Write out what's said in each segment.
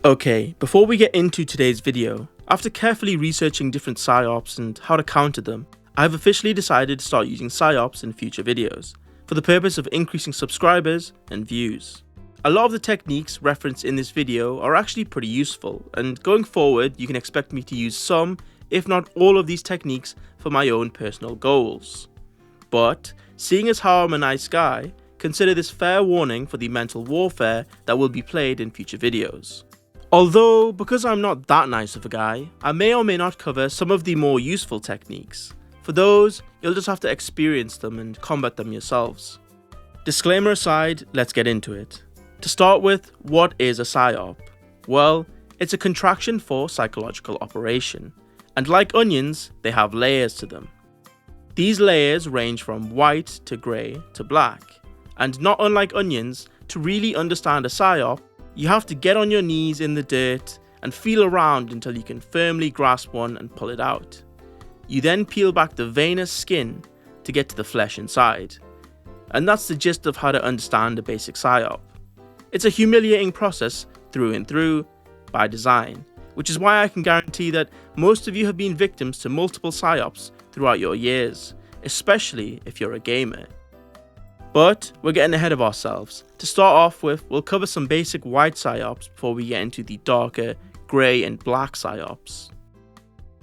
Okay, before we get into today's video, after carefully researching different psyops and how to counter them, I have officially decided to start using psyops in future videos, for the purpose of increasing subscribers and views. A lot of the techniques referenced in this video are actually pretty useful, and going forward you can expect me to use some, if not all of these techniques for my own personal goals. But, seeing as how I'm a nice guy, consider this fair warning for the mental warfare that will be played in future videos. Although, because I'm not that nice of a guy, I may or may not cover some of the more useful techniques. For those, you'll just have to experience them and combat them yourselves. Disclaimer aside, let's get into it. To start with, what is a psyop? Well, it's a contraction for psychological operation, and like onions, they have layers to them. These layers range from white to grey to black, and not unlike onions, to really understand a psyop, you have to get on your knees in the dirt and feel around until you can firmly grasp one and pull it out. You then peel back the veinous skin to get to the flesh inside. And that's the gist of how to understand a basic psyop. It's a humiliating process through and through, by design, which is why I can guarantee that most of you have been victims to multiple psyops throughout your years, especially if you're a gamer. But we're getting ahead of ourselves. To start off with, we'll cover some basic white psyops before we get into the darker grey and black psyops.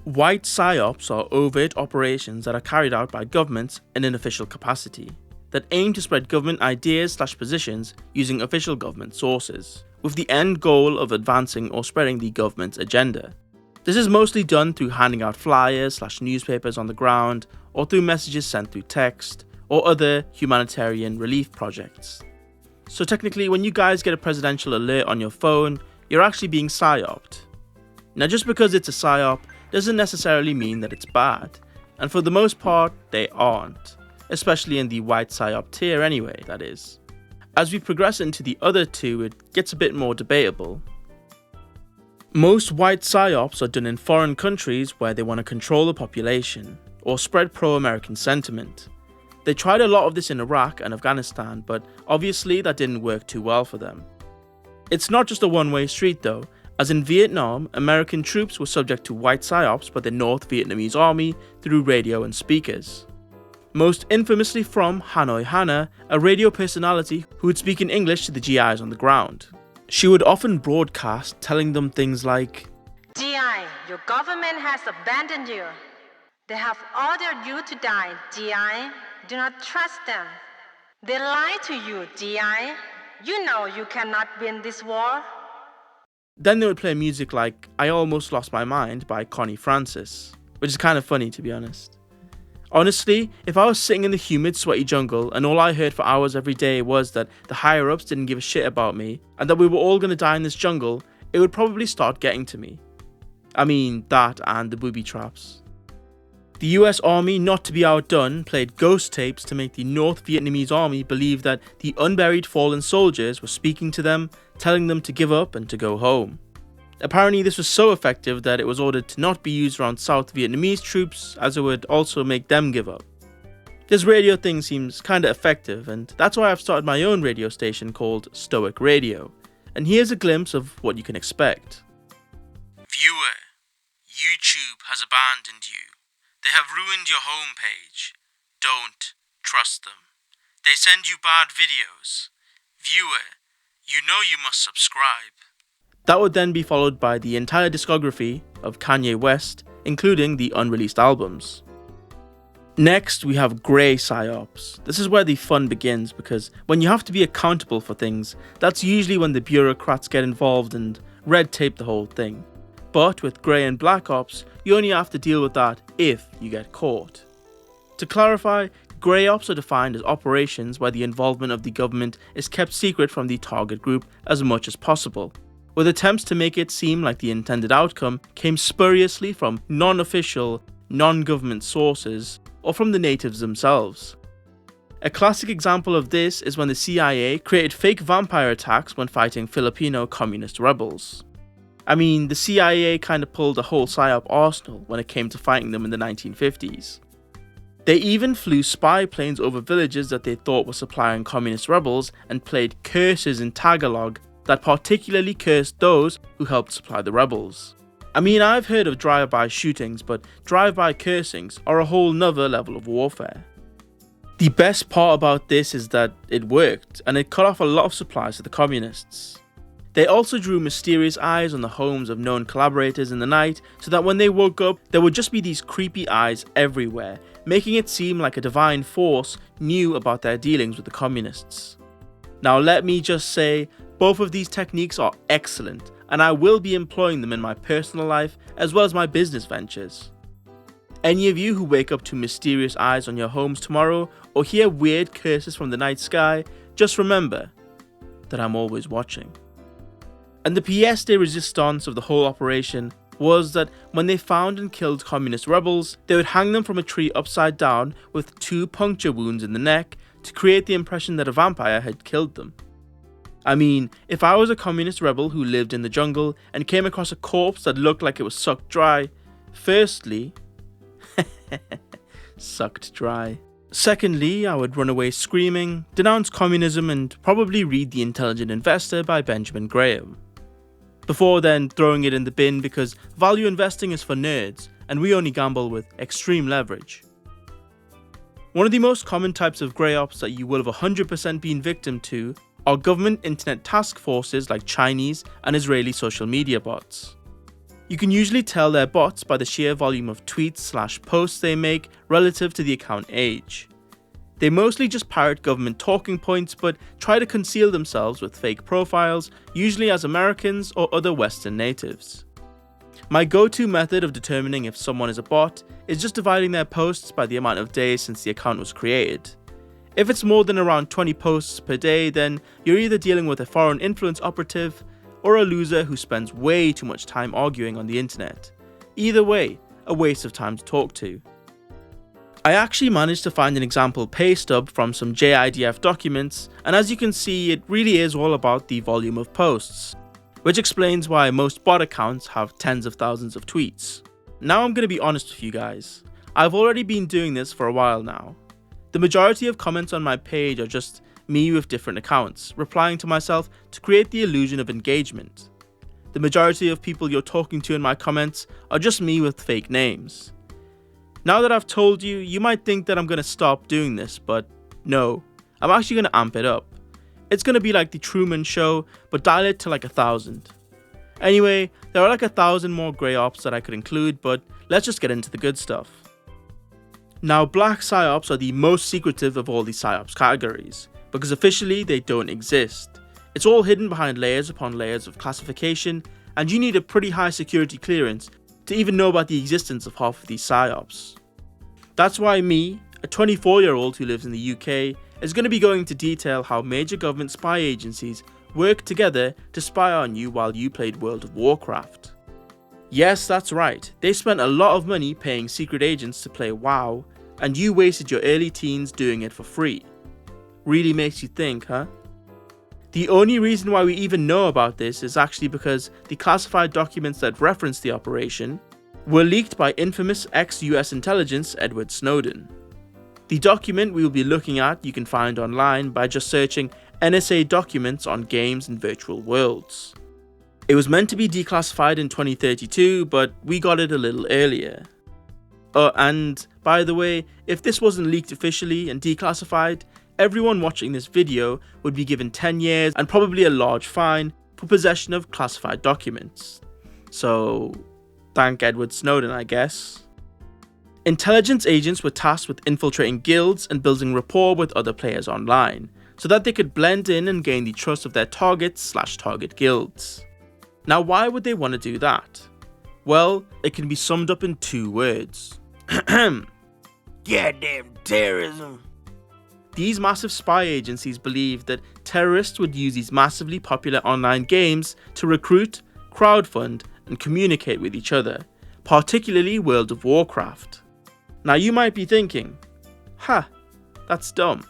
White psyops are overt operations that are carried out by governments in an official capacity, that aim to spread government ideas/positions using official government sources, with the end goal of advancing or spreading the government's agenda. This is mostly done through handing out flyers/newspapers on the ground, or through messages sent through text, or other humanitarian relief projects. So technically, when you guys get a presidential alert on your phone, you're actually being psyoped. Now just because it's a psyop doesn't necessarily mean that it's bad, and for the most part, they aren't, especially in the white psyop tier anyway, that is. As we progress into the other two, it gets a bit more debatable. Most white psyops are done in foreign countries where they want to control the population, or spread pro-American sentiment. They tried a lot of this in Iraq and Afghanistan, but obviously that didn't work too well for them. It's not just a one-way street though, as in Vietnam, American troops were subject to white psyops by the North Vietnamese army through radio and speakers. Most infamously from Hanoi Hannah, a radio personality who would speak in English to the GIs on the ground. She would often broadcast telling them things like, GI, your government has abandoned you. They have ordered you to die, GI. Do not trust them. They lie to you, GI. You know you cannot win this war. Then they would play music like I Almost Lost My Mind by Connie Francis, which is kind of funny to be honest. Honestly, if I was sitting in the humid, sweaty jungle and all I heard for hours every day was that the higher-ups didn't give a shit about me and that we were all going to die in this jungle, it would probably start getting to me. I mean, that and the booby traps. The US Army, not to be outdone, played ghost tapes to make the North Vietnamese Army believe that the unburied fallen soldiers were speaking to them, telling them to give up and to go home. Apparently this was so effective that it was ordered to not be used around South Vietnamese troops, as it would also make them give up. This radio thing seems kinda effective, and that's why I've started my own radio station called Stoic Radio, and here's a glimpse of what you can expect. Viewer, YouTube has abandoned you. They have ruined your homepage. Don't trust them. They send you bad videos. Viewer, you know you must subscribe. That would then be followed by the entire discography of Kanye West, including the unreleased albums. Next, we have grey psyops. This is where the fun begins, because when you have to be accountable for things, that's usually when the bureaucrats get involved and red tape the whole thing. But with grey and black ops, you only have to deal with that if you get caught. To clarify, grey ops are defined as operations where the involvement of the government is kept secret from the target group as much as possible, with attempts to make it seem like the intended outcome came spuriously from non-official, non-government sources, or from the natives themselves. A classic example of this is when the CIA created fake vampire attacks when fighting Filipino communist rebels. I mean, the CIA kinda pulled a whole psyop arsenal when it came to fighting them in the 1950s. They even flew spy planes over villages that they thought were supplying communist rebels and played curses in Tagalog that particularly cursed those who helped supply the rebels. I mean, I've heard of drive-by shootings, but drive-by cursings are a whole nother level of warfare. The best part about this is that it worked, and it cut off a lot of supplies to the communists. They also drew mysterious eyes on the homes of known collaborators in the night, so that when they woke up, there would just be these creepy eyes everywhere, making it seem like a divine force knew about their dealings with the communists. Now let me just say, both of these techniques are excellent, and I will be employing them in my personal life as well as my business ventures. Any of you who wake up to mysterious eyes on your homes tomorrow or hear weird curses from the night sky, just remember that I'm always watching. And the pièce de résistance of the whole operation was that when they found and killed communist rebels, they would hang them from a tree upside down with 2 puncture wounds in the neck to create the impression that a vampire had killed them. I mean, if I was a communist rebel who lived in the jungle and came across a corpse that looked like it was sucked dry, firstly, sucked dry. Secondly, I would run away screaming, denounce communism, and probably read The Intelligent Investor by Benjamin Graham. Before then throwing it in the bin because value investing is for nerds and we only gamble with extreme leverage. One of the most common types of grey ops that you will have 100% been victim to are government internet task forces like Chinese and Israeli social media bots. You can usually tell they're bots by the sheer volume of tweets/posts they make relative to the account age. They mostly just parrot government talking points but try to conceal themselves with fake profiles, usually as Americans or other Western natives. My go-to method of determining if someone is a bot is just dividing their posts by the amount of days since the account was created. If it's more than around 20 posts per day, then you're either dealing with a foreign influence operative or a loser who spends way too much time arguing on the internet. Either way, a waste of time to talk to. I actually managed to find an example pay stub from some JIDF documents, and as you can see, it really is all about the volume of posts, which explains why most bot accounts have tens of thousands of tweets. Now I'm going to be honest with you guys. I've already been doing this for a while now. The majority of comments on my page are just me with different accounts, replying to myself to create the illusion of engagement. The majority of people you're talking to in my comments are just me with fake names. Now that I've told you, you might think that I'm going to stop doing this, but no, I'm actually going to amp it up. It's going to be like the Truman Show, but dial it to like 1,000. Anyway, there are like 1,000 more grey ops that I could include, but let's just get into the good stuff. Now, black psyops are the most secretive of all the psyops categories, because officially they don't exist. It's all hidden behind layers upon layers of classification, and you need a pretty high security clearance to even know about the existence of half of these psyops. That's why me, a 24-year-old who lives in the UK, is going to be going into detail how major government spy agencies work together to spy on you while you played World of Warcraft. Yes, that's right, they spent a lot of money paying secret agents to play WoW, and you wasted your early teens doing it for free. Really makes you think, huh? The only reason why we even know about this is actually because the classified documents that reference the operation were leaked by infamous ex-US intelligence Edward Snowden. The document we will be looking at you can find online by just searching NSA documents on games and virtual worlds. It was meant to be declassified in 2032, but we got it a little earlier. And by the way, if this wasn't leaked officially and declassified, everyone watching this video would be given 10 years and probably a large fine for possession of classified documents. So, thank Edward Snowden, I guess. Intelligence agents were tasked with infiltrating guilds and building rapport with other players online, so that they could blend in and gain the trust of their target/target guilds. Now, why would they want to do that? Well, it can be summed up in 2 words. Goddamn terrorism. These massive spy agencies believed that terrorists would use these massively popular online games to recruit, crowdfund, and communicate with each other, particularly World of Warcraft. Now you might be thinking, that's dumb.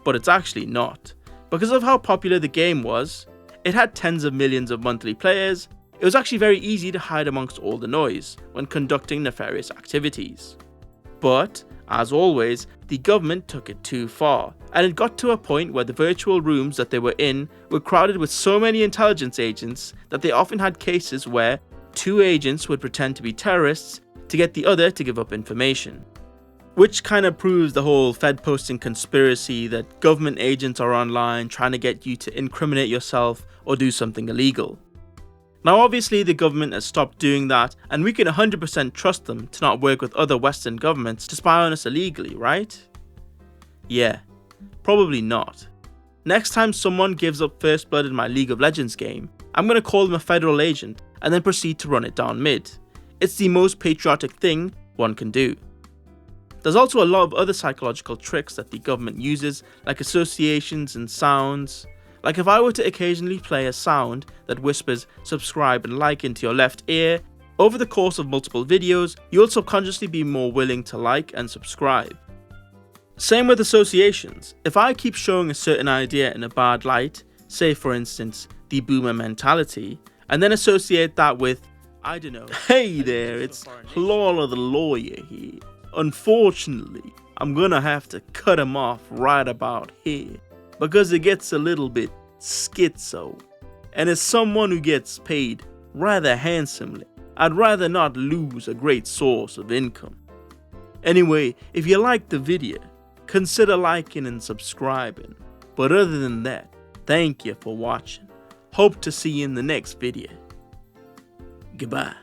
But it's actually not. Because of how popular the game was, it had tens of millions of monthly players, it was actually very easy to hide amongst all the noise when conducting nefarious activities. But, as always, the government took it too far and it got to a point where the virtual rooms that they were in were crowded with so many intelligence agents that they often had cases where 2 agents would pretend to be terrorists to get the other to give up information. Which kind of proves the whole Fed posting conspiracy that government agents are online trying to get you to incriminate yourself or do something illegal. Now obviously the government has stopped doing that, and we can 100% trust them to not work with other Western governments to spy on us illegally, right? Yeah, probably not. Next time someone gives up First Blood in my League of Legends game, I'm going to call them a federal agent and then proceed to run it down mid. It's the most patriotic thing one can do. There's also a lot of other psychological tricks that the government uses, like associations and sounds. Like if I were to occasionally play a sound that whispers subscribe and like into your left ear, over the course of multiple videos, you'll subconsciously be more willing to like and subscribe. Same with associations. If I keep showing a certain idea in a bad light, say for instance, the boomer mentality, and then associate that with, I don't know, hey there, it's Lawler the lawyer here. Unfortunately, I'm gonna have to cut him off right about here, because it gets a little bit schizo. And as someone who gets paid rather handsomely, I'd rather not lose a great source of income. Anyway, if you liked the video, consider liking and subscribing. But other than that, thank you for watching. Hope to see you in the next video. Goodbye.